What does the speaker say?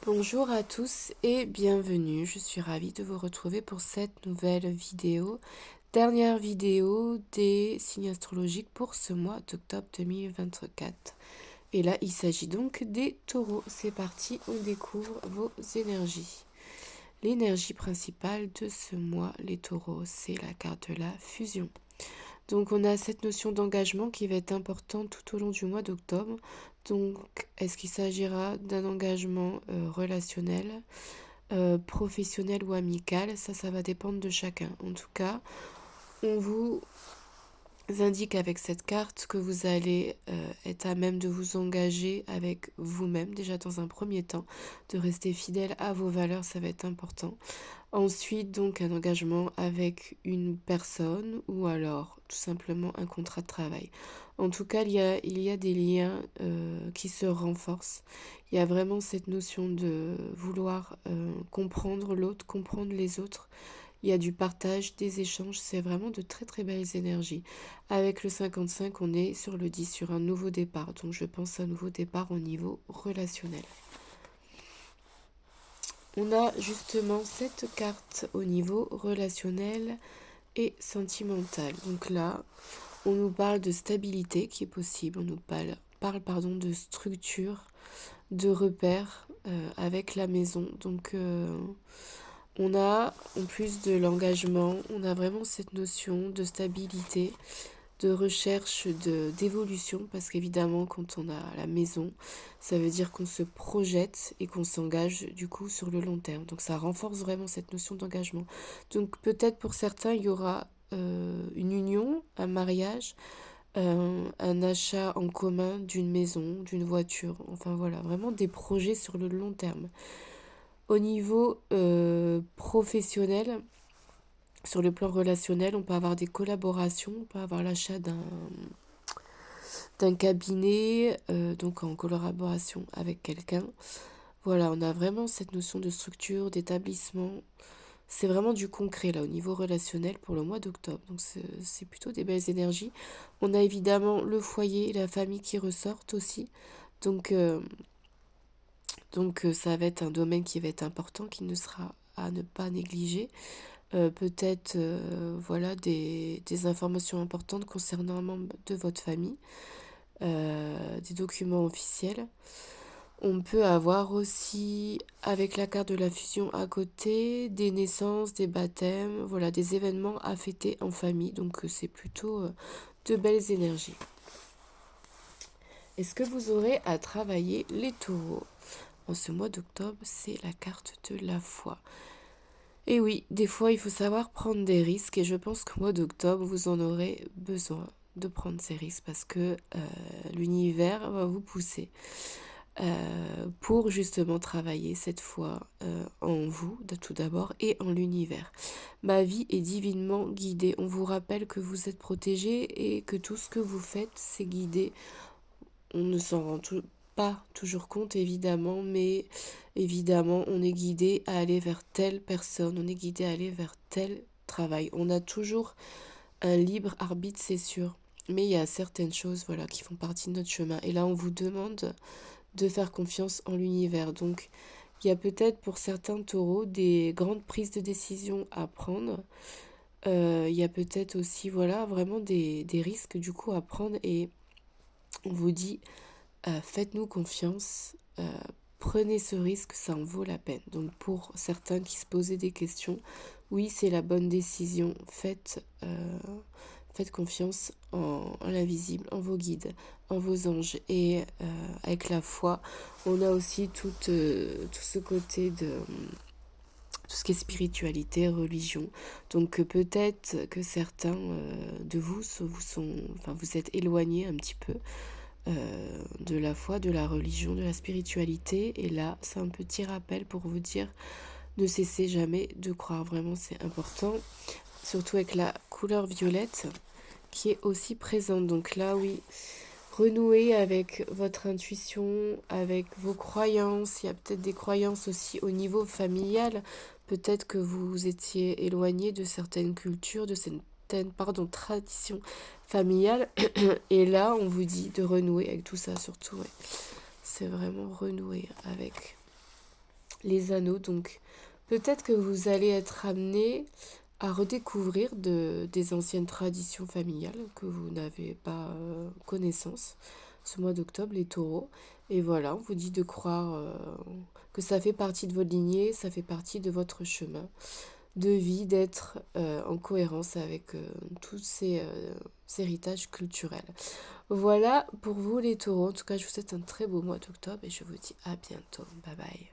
Bonjour à tous et bienvenue, je suis ravie de vous retrouver pour cette nouvelle vidéo, dernière vidéo des signes astrologiques pour ce mois d'octobre 2024. Et là, il s'agit donc des taureaux. C'est parti, on découvre vos énergies. L'énergie principale de ce mois, les taureaux, c'est la carte de la fusion. Donc on a cette notion d'engagement qui va être importante tout au long du mois d'octobre. Donc est-ce qu'il s'agira d'un engagement relationnel, professionnel ou amical? Ça va dépendre de chacun. En tout cas, on vous indique avec cette carte que vous allez être à même de vous engager avec vous-même, déjà dans un premier temps, de rester fidèle à vos valeurs, ça va être important. Ensuite, donc, un engagement avec une personne ou alors tout simplement un contrat de travail. En tout cas, il y a des liens qui se renforcent. Il y a vraiment cette notion de vouloir comprendre l'autre, comprendre les autres. Il y a du partage, des échanges, c'est vraiment de très très belles énergies. Avec le 55, on est sur le 10, sur un nouveau départ. Donc je pense à un nouveau départ au niveau relationnel. On a justement cette carte au niveau relationnel et sentimental. Donc là, on nous parle de stabilité qui est possible, on nous parle de structure, de repères avec la maison. Donc on a, en plus de l'engagement, on a vraiment cette notion de stabilité, de recherche d'évolution, parce qu'évidemment, quand on a la maison, ça veut dire qu'on se projette et qu'on s'engage du coup sur le long terme. Donc ça renforce vraiment cette notion d'engagement. Donc peut-être pour certains, il y aura une union, un mariage, un achat en commun d'une maison, d'une voiture, enfin voilà, vraiment des projets sur le long terme. Au niveau professionnel, sur le plan relationnel, on peut avoir des collaborations, on peut avoir l'achat d'un cabinet, donc en collaboration avec quelqu'un. Voilà, on a vraiment cette notion de structure, d'établissement. C'est vraiment du concret là au niveau relationnel pour le mois d'octobre. Donc c'est plutôt des belles énergies. On a évidemment le foyer et la famille qui ressortent aussi. Donc, euh, donc, ça va être un domaine qui va être important, qui ne sera à ne pas négliger. Peut-être voilà, des informations importantes concernant un membre de votre famille, des documents officiels. On peut avoir aussi, avec la carte de la fusion à côté, des naissances, des baptêmes, voilà, des événements à fêter en famille. Donc c'est plutôt de belles énergies. Est-ce que vous aurez à travailler les taureaux? En ce mois d'octobre, c'est la carte de la foi. Et oui, des fois, il faut savoir prendre des risques et je pense qu'au mois d'octobre, vous en aurez besoin de prendre ces risques parce que l'univers va vous pousser pour justement travailler cette fois en vous, tout d'abord, et en l'univers. Ma vie est divinement guidée. On vous rappelle que vous êtes protégé et que tout ce que vous faites, c'est guidé. On ne s'en rend pas toujours compte, évidemment, mais évidemment, on est guidé à aller vers telle personne, on est guidé à aller vers tel travail. On a toujours un libre arbitre, c'est sûr. Mais il y a certaines choses voilà, qui font partie de notre chemin. Et là, on vous demande de faire confiance en l'univers. Donc, il y a peut-être pour certains taureaux des grandes prises de décision à prendre. Il y a peut-être aussi voilà, vraiment des risques du coup à prendre. Et on vous dit, faites-nous confiance, prenez ce risque, ça en vaut la peine. Donc pour certains qui se posaient des questions, oui, c'est la bonne décision. Faites confiance en l'invisible, en vos guides, en vos anges. Et avec la foi, on a aussi tout ce côté de tout ce qui est spiritualité, religion. Donc peut-être que certains de vous, vous êtes éloignés un petit peu de la foi, de la religion, de la spiritualité. Et là, c'est un petit rappel pour vous dire, ne cessez jamais de croire. Vraiment, c'est important. Surtout avec la couleur violette qui est aussi présente. Donc là, oui, renouer avec votre intuition, avec vos croyances. Il y a peut-être des croyances aussi au niveau familial. Peut-être que vous étiez éloigné de certaines cultures, de certaines traditions familiales. Et là, on vous dit de renouer avec tout ça, surtout. Ouais. C'est vraiment renouer avec. les anneaux. Donc peut-être que vous allez être amené à redécouvrir des anciennes traditions familiales que vous n'avez pas connaissance ce mois d'octobre, les taureaux. Et voilà, on vous dit de croire que ça fait partie de votre lignée, ça fait partie de votre chemin de vie, d'être en cohérence avec tous ces héritages culturels. Voilà pour vous les taureaux. En tout cas, je vous souhaite un très beau mois d'octobre et je vous dis à bientôt. Bye bye.